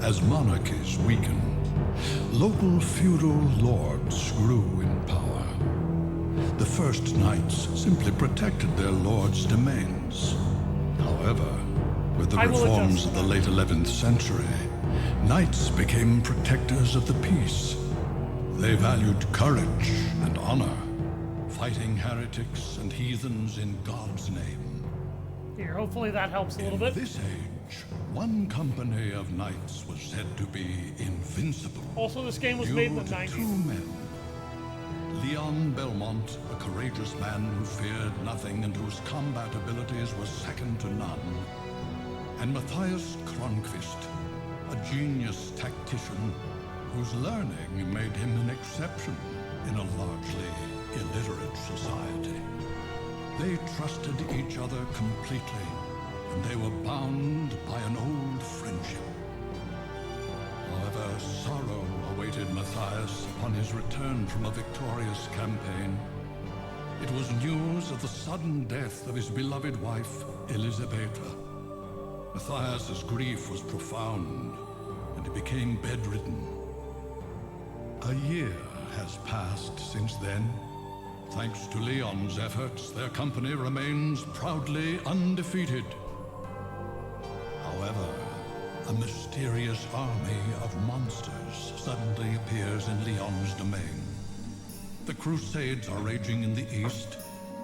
As monarchies weakened, local feudal lords grew in power. The first knights simply protected their lords' domains. However, with the reforms of the late 11th century, knights became protectors of the peace. They valued courage and honor, fighting heretics and heathens in God's name. Here, hopefully that helps a little bit. In this age, one company of knights was said to be invincible. Also, this game was made in the 90s. Two men. Leon Belmont, a courageous man who feared nothing and whose combat abilities were second to none. And Matthias Kronqvist, a genius tactician whose learning made him an exception in a largely illiterate society. They trusted each other completely, and they were bound by an old friendship. However, sorrow awaited Matthias upon his return from a victorious campaign. It was news of the sudden death of his beloved wife, Elisabetta. Matthias's grief was profound, and he became bedridden. A year has passed since then. Thanks to Leon's efforts, their company remains proudly undefeated. However, a mysterious army of monsters suddenly appears in Leon's domain. The Crusades are raging in the east,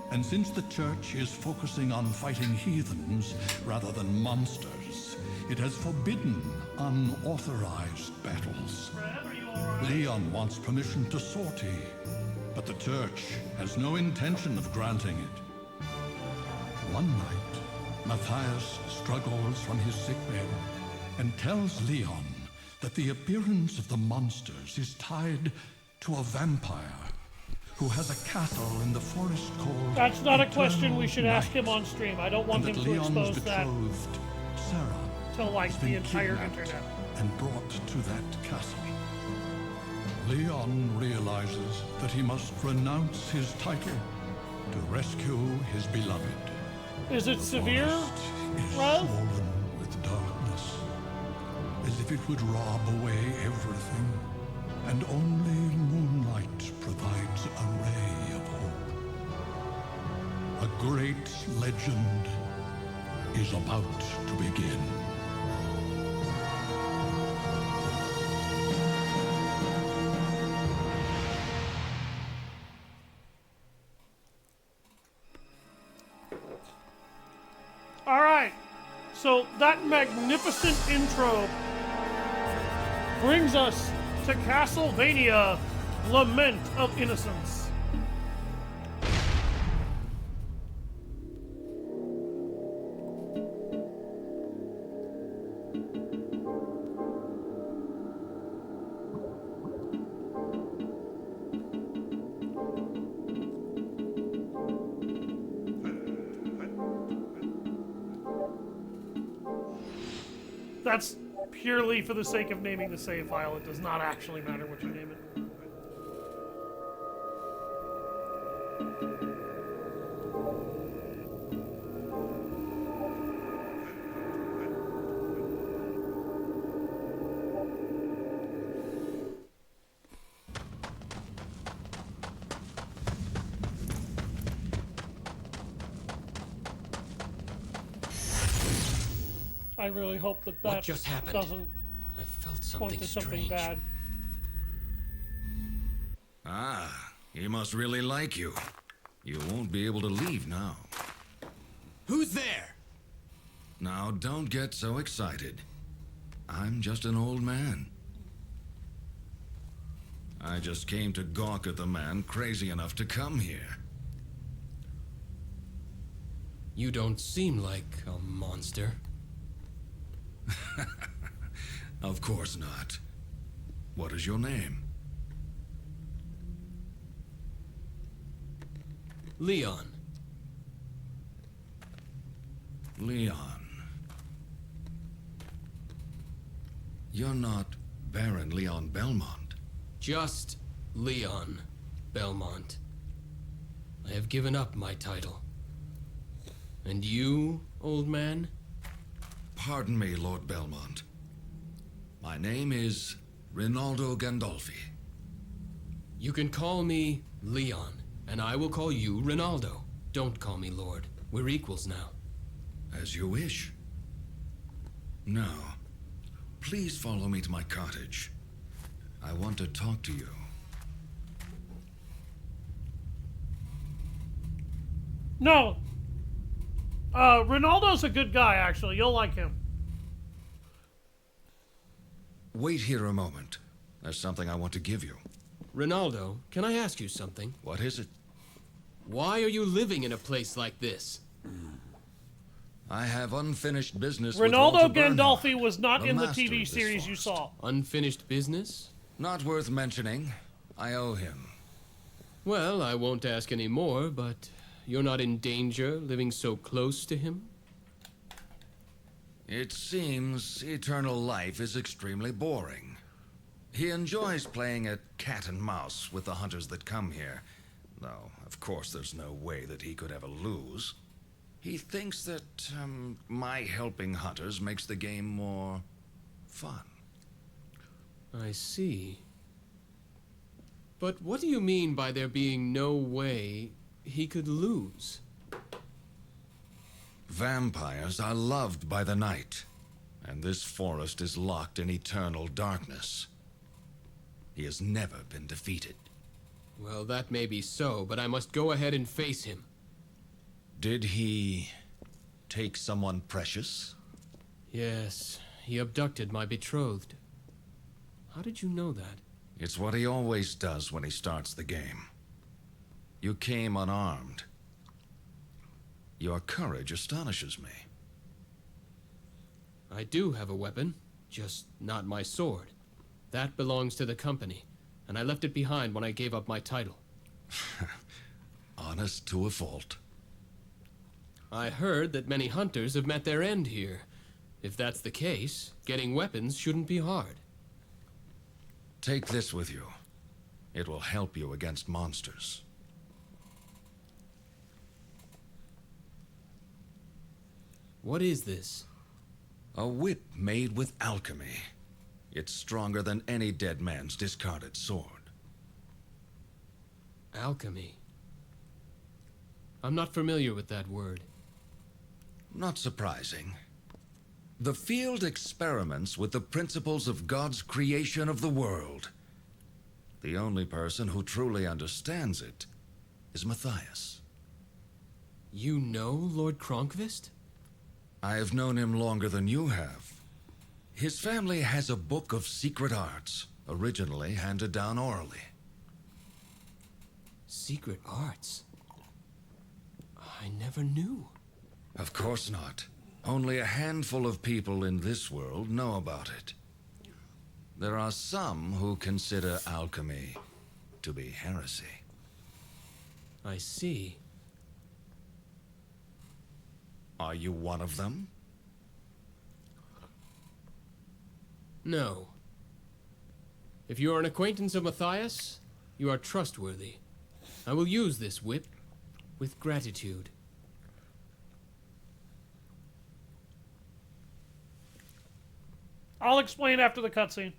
and since the Church is focusing on fighting heathens rather than monsters, it has forbidden unauthorized battles. Leon wants permission to sortie, but the Church has no intention of granting it. One night, Matthias struggles from his sickbed and tells Leon that the appearance of the monsters is tied to a vampire who has a castle in the forest called... That's not a question we should ask him on stream. I don't want him to expose that Sarah to, like, the entire internet. And brought to that castle. Leon realizes that he must renounce his title to rescue his beloved. Is it severe, Is Rev? swollen with darkness, as if it would rob away everything, and only moonlight provides a ray of hope. A great legend is about to begin. Alright, so that magnificent intro brings us to Castlevania Lament of Innocence. That's purely for the sake of naming the save file. It does not actually matter what you name it. I really hope that What just happened? Doesn't I felt point something to something strange. bad. Ah, he must really like you. You won't be able to leave now. Who's there? Now, don't get so excited. I'm just an old man. I just came to gawk at the man crazy enough to come here. You don't seem like a monster. Of course not. What is your name? Leon. Leon. You're not Baron Leon Belmont. Just Leon Belmont. I have given up my title. And you, old man? Pardon me, Lord Belmont. My name is Rinaldo Gandolfi. You can call me Leon, and I will call you Rinaldo. Don't call me Lord. We're equals now. As you wish. Now, please follow me to my cottage. I want to talk to you. No. Ronaldo's a good guy, actually. You'll like him. Wait here a moment. There's something I want to give you. Rinaldo, can I ask you something? What is it? Why are you living in a place like this? I have unfinished business Ronaldo with Walter Gandolfi Berhard, was not the in the master TV of this series you forest. saw. Unfinished business? Not worth mentioning. I owe him. Well, I won't ask any more, but you're not in danger living so close to him? It seems eternal life is extremely boring. He enjoys playing at cat and mouse with the hunters that come here. Though, of course, there's no way that he could ever lose. He thinks that, my helping hunters makes the game more fun. I see. But what do you mean by there being no way he could lose? Vampires are loved by the night, and this forest is locked in eternal darkness. He has never been defeated. Well, that may be so, but I must go ahead and face him. Did he take someone precious? Yes, he abducted my betrothed. How did you know that? It's what he always does when he starts the game. You came unarmed. Your courage astonishes me. I do have a weapon, just not my sword. That belongs to the company, and I left it behind when I gave up my title. Honest to a fault. I heard that many hunters have met their end here. If that's the case, getting weapons shouldn't be hard. Take this with you. It will help you against monsters. What is this? A whip made with alchemy. It's stronger than any dead man's discarded sword. Alchemy. I'm not familiar with that word. Not surprising. The field experiments with the principles of God's creation of the world. The only person who truly understands it is Matthias. You know Lord Kronkvist? I have known him longer than you have. His family has a book of secret arts, originally handed down orally. Secret arts? I never knew. Of course not. Only a handful of people in this world know about it. There are some who consider alchemy to be heresy. I see. Are you one of them? No. If you are an acquaintance of Matthias, you are trustworthy. I will use this whip with gratitude. I'll explain after the cutscene.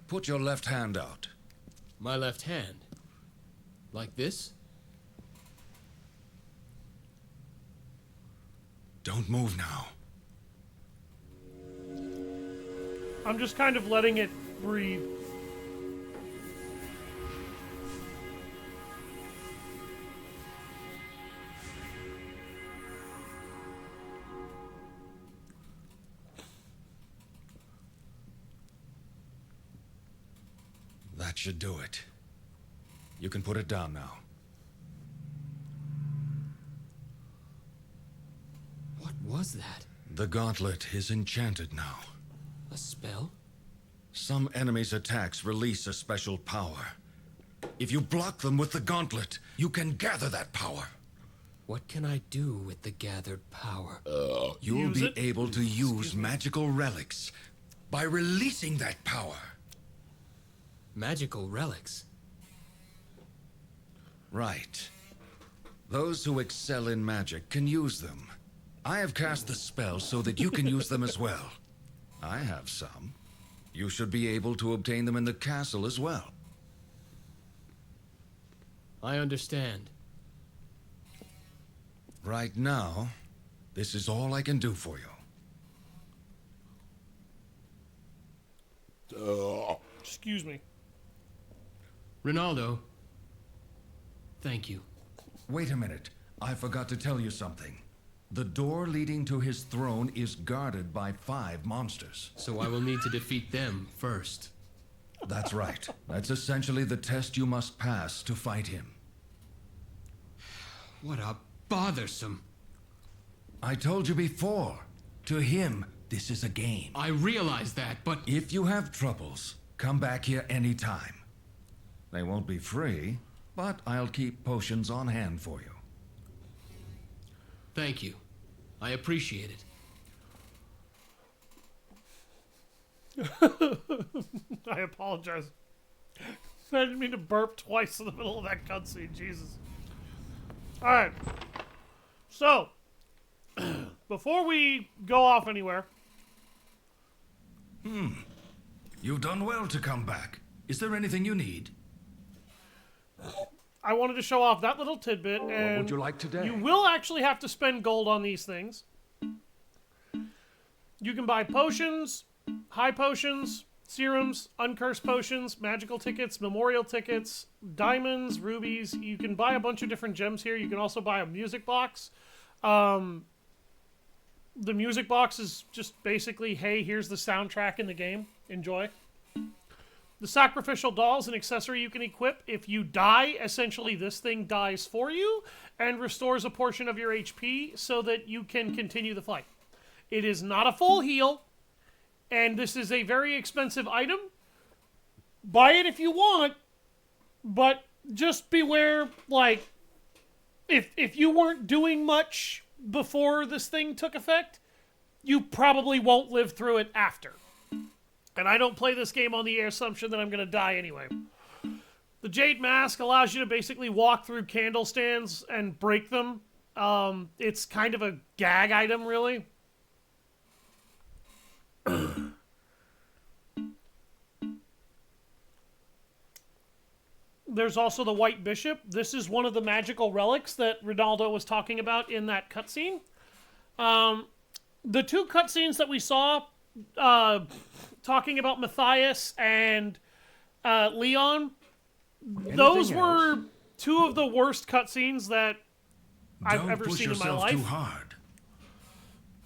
Put your left hand out. My left hand. Like this? Don't move now. I'm just kind of letting it breathe. That should do it. You can put it down now. What was that? The gauntlet is enchanted now. A spell? Some enemies' attacks release a special power. If you block them with the gauntlet, you can gather that power. What can I do with the gathered power? You'll Use be it? able to use magical relics by releasing that power. Magical relics? Right. Those who excel in magic can use them. I have cast the spell so that you can use them as well. I have some. You should be able to obtain them in the castle as well. I understand. Right now, this is all I can do for you. Excuse me. Ronaldo, thank you. Wait a minute. I forgot to tell you something. The door leading to his throne is guarded by 5 monsters. So I will need to defeat them first. That's right. That's essentially the test you must pass to fight him. What a bothersome. I told you before. To him, this is a game. I realize that, but... If you have troubles, come back here anytime. They won't be free, but I'll keep potions on hand for you. Thank you. I appreciate it. I apologize. I didn't mean to burp twice in the middle of that cutscene. Jesus. Alright. So, before we go off anywhere... You've done well to come back. Is there anything you need? I wanted to show off that little tidbit, and What would you like today? you will actually have to spend gold on these things. You can buy potions, high potions, serums, uncursed potions, magical tickets, memorial tickets, diamonds, rubies. You can buy a bunch of different gems here. You can also buy a music box. The music box is just basically, hey, here's the soundtrack in the game. Enjoy. The sacrificial doll is an accessory you can equip. If you die, essentially this thing dies for you and restores a portion of your HP so that you can continue the fight. It is not a full heal, and this is a very expensive item. Buy it if you want, but just beware, like, if you weren't doing much before this thing took effect, you probably won't live through it after. And I don't play this game on the assumption that I'm going to die anyway. The Jade Mask allows you to basically walk through candle stands and break them. It's kind of a gag item, really. There's also the White Bishop. This is one of the magical relics that Ronaldo was talking about in that cutscene. The 2 cutscenes that we saw... talking about Matthias and Leon, those were 2 of the worst cutscenes that I've ever seen in my life. Don't push yourself too hard.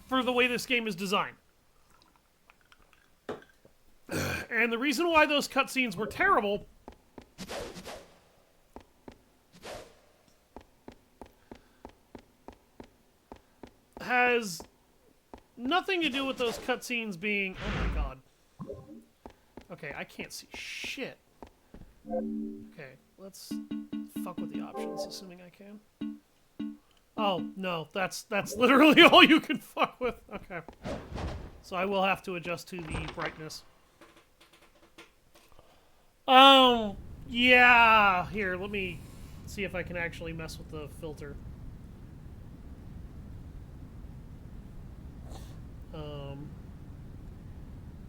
For the way this game is designed. And the reason why those cutscenes were terrible has nothing to do with those cutscenes being... Oh my god. Okay, I can't see shit. Okay, let's fuck with the options, assuming I can. Oh, no, that's literally all you can fuck with. Okay. So I will have to adjust to the brightness. Yeah. Here, let me see if I can actually mess with the filter.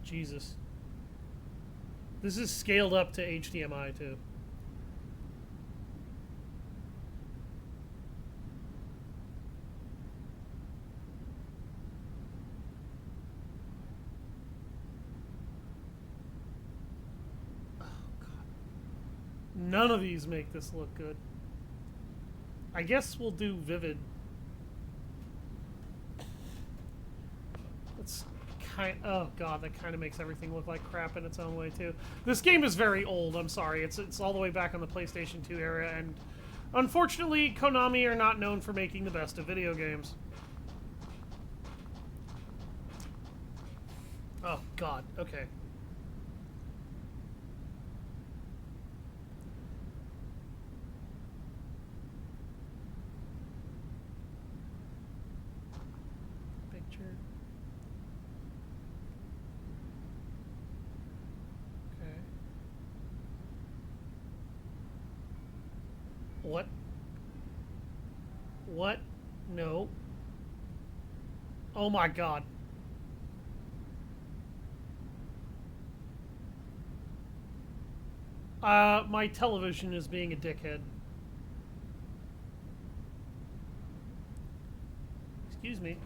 Jesus. This is scaled up to HDMI, too. Oh, God. None of these make this look good. I guess we'll do Vivid. Let's... Oh god, that kind of makes everything look like crap in its own way too. This game is very old, I'm sorry. It's all the way back on the PlayStation 2 era, and unfortunately, Konami are not known for making the best of video games. Oh god, okay. What? What? No. Oh my god. My television is being a dickhead. Excuse me.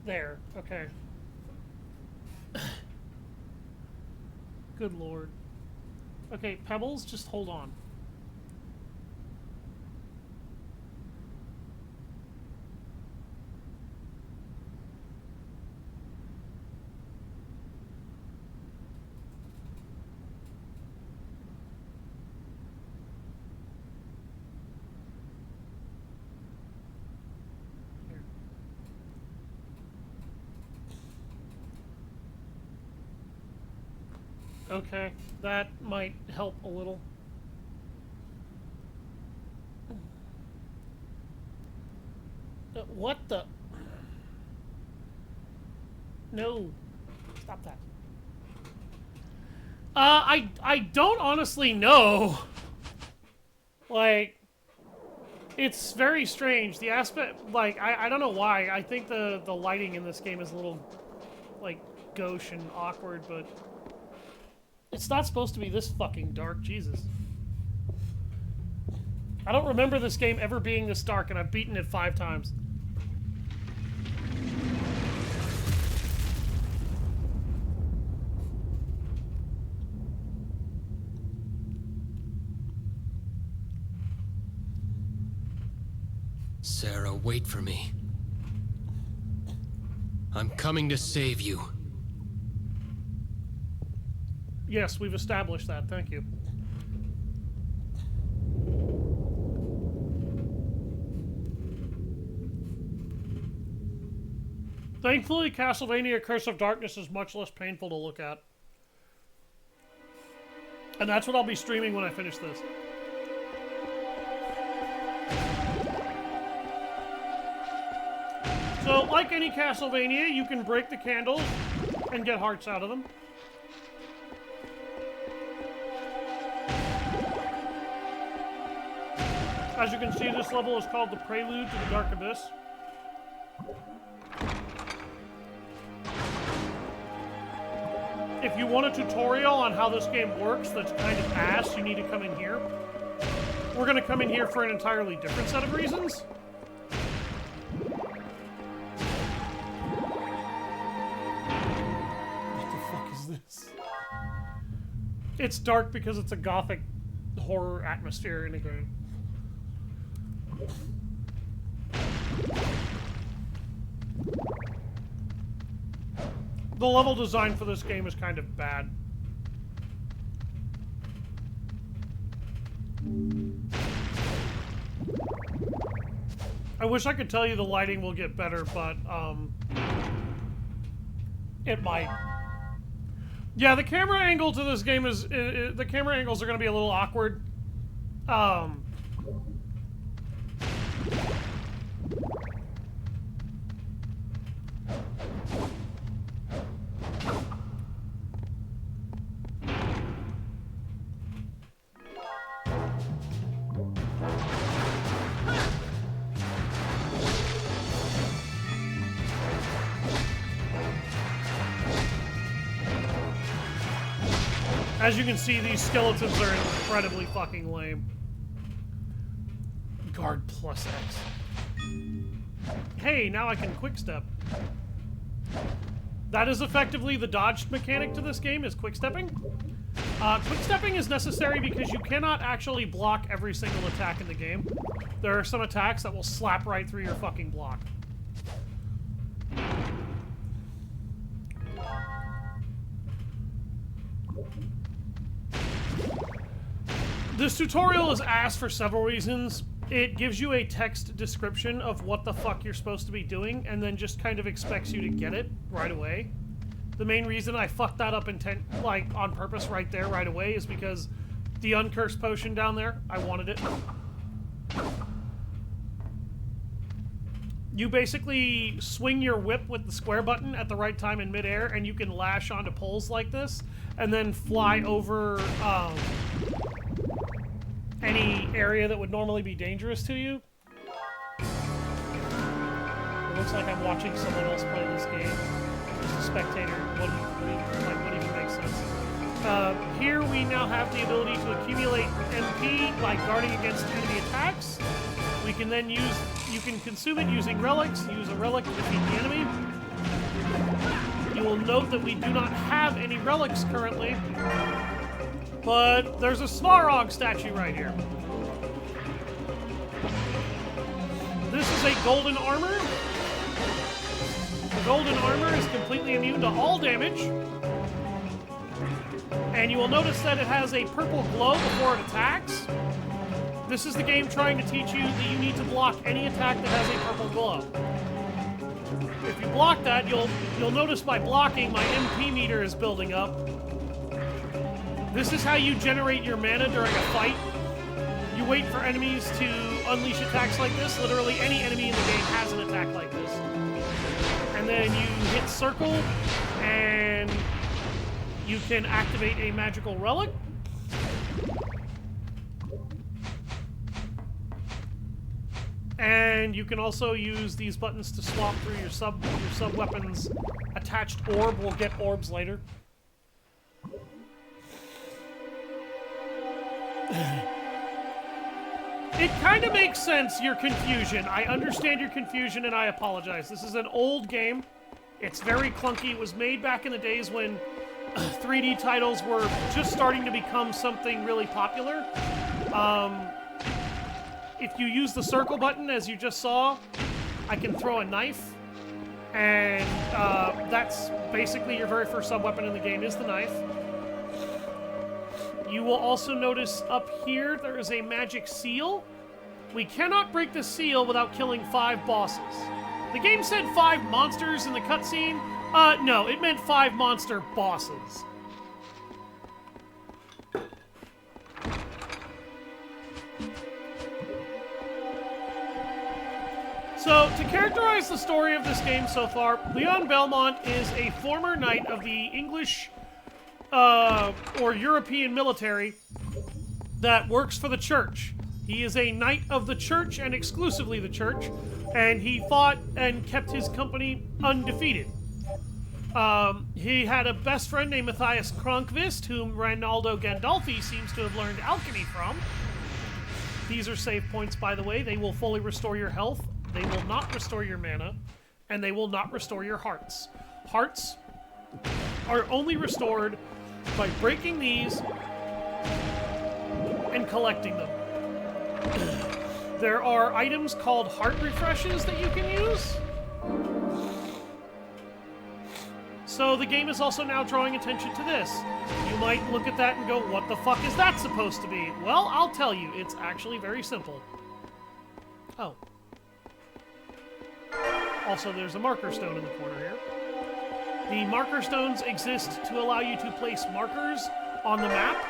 There, okay. Good lord. Okay, Pebbles, just hold on. Okay, that might help a little. What the? No. Stop that. I don't honestly know. Like, it's very strange. The aspect, like, I don't know why. I think the lighting in this game is a little, like, gauche and awkward, but it's not supposed to be this fucking dark, Jesus. I don't remember this game ever being this dark, and I've beaten it 5 times. Sarah, wait for me. I'm coming to save you. Yes, we've established that. Thank you. Thankfully, Castlevania Curse of Darkness is much less painful to look at. And that's what I'll be streaming when I finish this. So, like any Castlevania, you can break the candles and get hearts out of them. As you can see, this level is called the Prelude to the Dark Abyss. If you want a tutorial on how this game works that's kind of ass, you need to come in here. We're going to come in here for an entirely different set of reasons. What the fuck is this? It's dark because it's a gothic horror atmosphere in a game. The level design for this game is kind of bad. I wish I could tell you the lighting will get better, but it might. Yeah, the camera angle to this game is the camera angles are going to be a little awkward. As you can see, these skeletons are incredibly fucking lame. Guard plus X. Hey, now I can quick step. That is effectively the dodge mechanic to this game, is quick stepping. Quick stepping is necessary because you cannot actually block every single attack in the game. There are some attacks that will slap right through your fucking block. This tutorial is ass for several reasons. It gives you a text description of what the fuck you're supposed to be doing, and then just kind of expects you to get it right away. The main reason I fucked that up on purpose right there, right away, is because the uncursed potion down there, I wanted it. You basically swing your whip with the square button at the right time in midair, and you can lash onto poles like this, and then fly over any area that would normally be dangerous to you. It looks like I'm watching someone else play this game. As a spectator, what even makes sense. Here we now have the ability to accumulate MP by guarding against enemy attacks. We can then you can consume it using relics. Use a relic to defeat the enemy. You will note that we do not have any relics currently, but there's a Svarog statue right here. This is a golden armor. The golden armor is completely immune to all damage. And you will notice that it has a purple glow before it attacks. This is the game trying to teach you that you need to block any attack that has a purple glow. If you block that, you'll notice by blocking, my MP meter is building up. This is how you generate your mana during a fight. You wait for enemies to unleash attacks like this. Literally any enemy in the game has an attack like this. And then you hit circle, and you can activate a magical relic. And you can also use these buttons to swap through your sub weapons. Attached orb will get orbs later. It kind of makes sense, your confusion. I understand your confusion, and I apologize. This is an old game. It's very clunky. It was made back in the days when 3D titles were just starting to become something really popular. If you use the circle button, as you just saw, I can throw a knife. And that's basically your very first sub-weapon in the game is the knife. You will also notice up here there is a magic seal. We cannot break the seal without killing 5 bosses. The game said 5 monsters in the cutscene. No, it meant 5 monster bosses. So, to characterize the story of this game so far, Leon Belmont is a former knight of the English or European military that works for the church. He is a knight of the church and exclusively the church, and he fought and kept his company undefeated. He had a best friend named Matthias Kronkvist, whom Ronaldo Gandolfi seems to have learned alchemy from. These are save points, by the way. They will fully restore your health. They will not restore your mana, and they will not restore your hearts. Hearts are only restored by breaking these and collecting them. There are items called heart refreshes that you can use. So the game is also now drawing attention to this. You might look at that and go, what the fuck is that supposed to be? Well, I'll tell you, it's actually very simple. Oh. Also, there's a marker stone in the corner here. The marker stones exist to allow you to place markers on the map.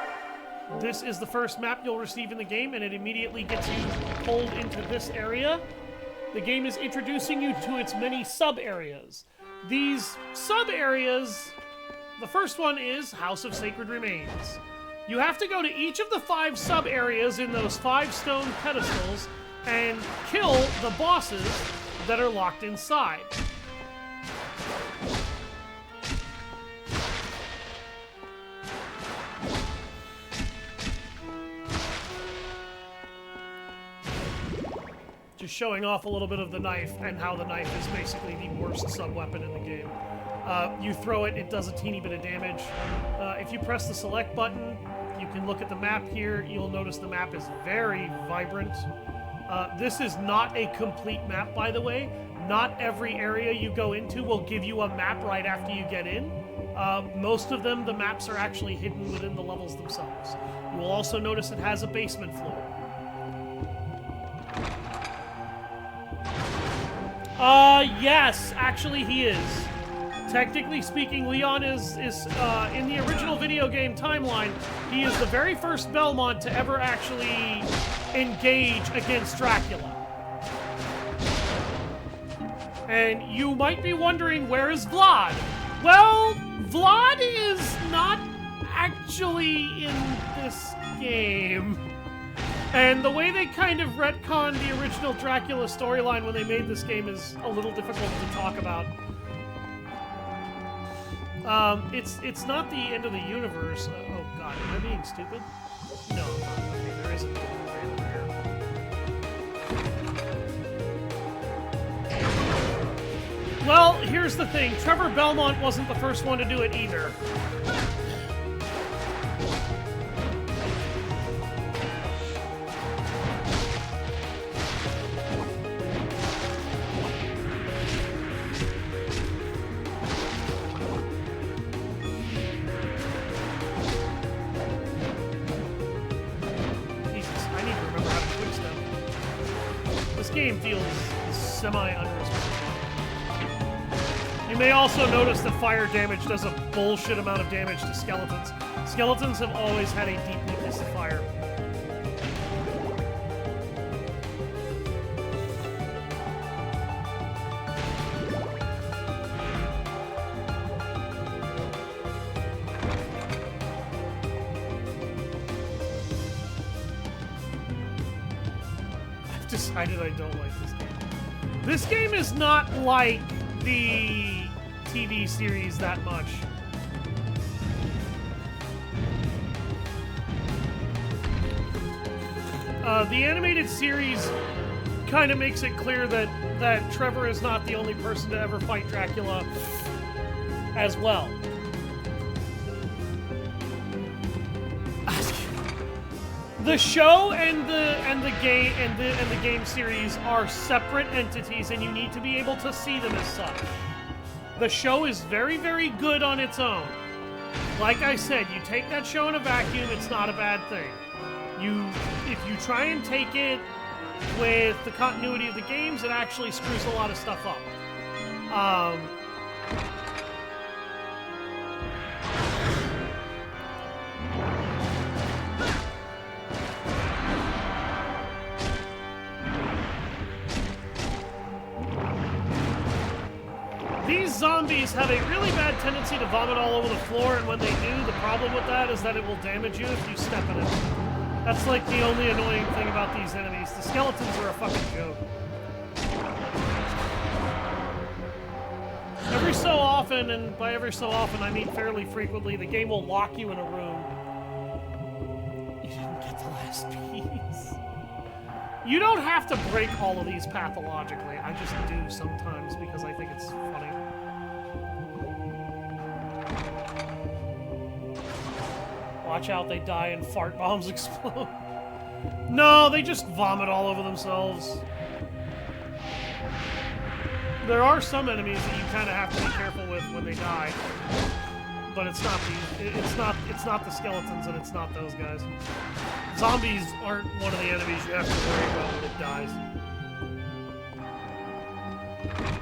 This is the first map you'll receive in the game, and it immediately gets you pulled into this area. The game is introducing you to its many sub-areas. These sub-areas, the first one is House of Sacred Remains. You have to go to each of the 5 sub-areas in those 5 stone pedestals and kill the bosses that are locked inside. Just showing off a little bit of the knife and how the knife is basically the worst sub-weapon in the game. You throw it, it does a teeny bit of damage. If you press the select button, you can look at the map here. You'll notice the map is very vibrant. This is not a complete map, by the way. Not every area you go into will give you a map right after you get in. Most of them, the maps are actually hidden within the levels themselves. You will also notice it has a basement floor. Yes, actually he is. Technically speaking, Leon is in the original video game timeline, he is the very first Belmont to ever actually engage against Dracula. And you might be wondering, where is Vlad? Well, Vlad is not actually in this game. And the way they kind of retconned the original Dracula storyline when they made this game is a little difficult to talk about. It's not the end of the universe. Oh god, am I being stupid? No, I'm not. Okay, there isn't anything over here. Well, here's the thing. Trevor Belmont wasn't the first one to do it either. Game feels semi-unresponsive. You may also notice that fire damage does a bullshit amount of damage to skeletons. Skeletons have always had a deep weakness to fire. Decided I don't like this game. This game is not like the TV series that much. The animated series kind of makes it clear that Trevor is not the only person to ever fight Dracula as well. The show and the game series are separate entities, and you need to be able to see them as such. The show is very, very good on its own. Like I said, you take that show in a vacuum, it's not a bad thing. If you try and take it with the continuity of the games, it actually screws a lot of stuff up. These zombies have a really bad tendency to vomit all over the floor, and when they do, the problem with that is that it will damage you if you step in it. That's like the only annoying thing about these enemies. The skeletons are a fucking joke. Every so often, and by every so often I mean fairly frequently, the game will lock you in a room. You didn't get the last piece. You don't have to break all of these pathologically. I just do sometimes because I think it's funny. Watch out, they die and fart bombs explode. No, they just vomit all over themselves. There are some enemies that you kind of have to be careful with when they die. But it's not the skeletons, and it's not those guys. Zombies aren't one of the enemies you have to worry about when it dies.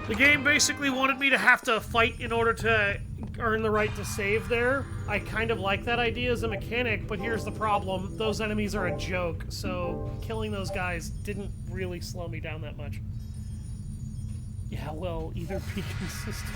The game basically wanted me to have to fight in order to earn the right to save there. I kind of like that idea as a mechanic, but here's the problem. Those enemies are a joke, so killing those guys didn't really slow me down that much. Yeah, well, either be consistent.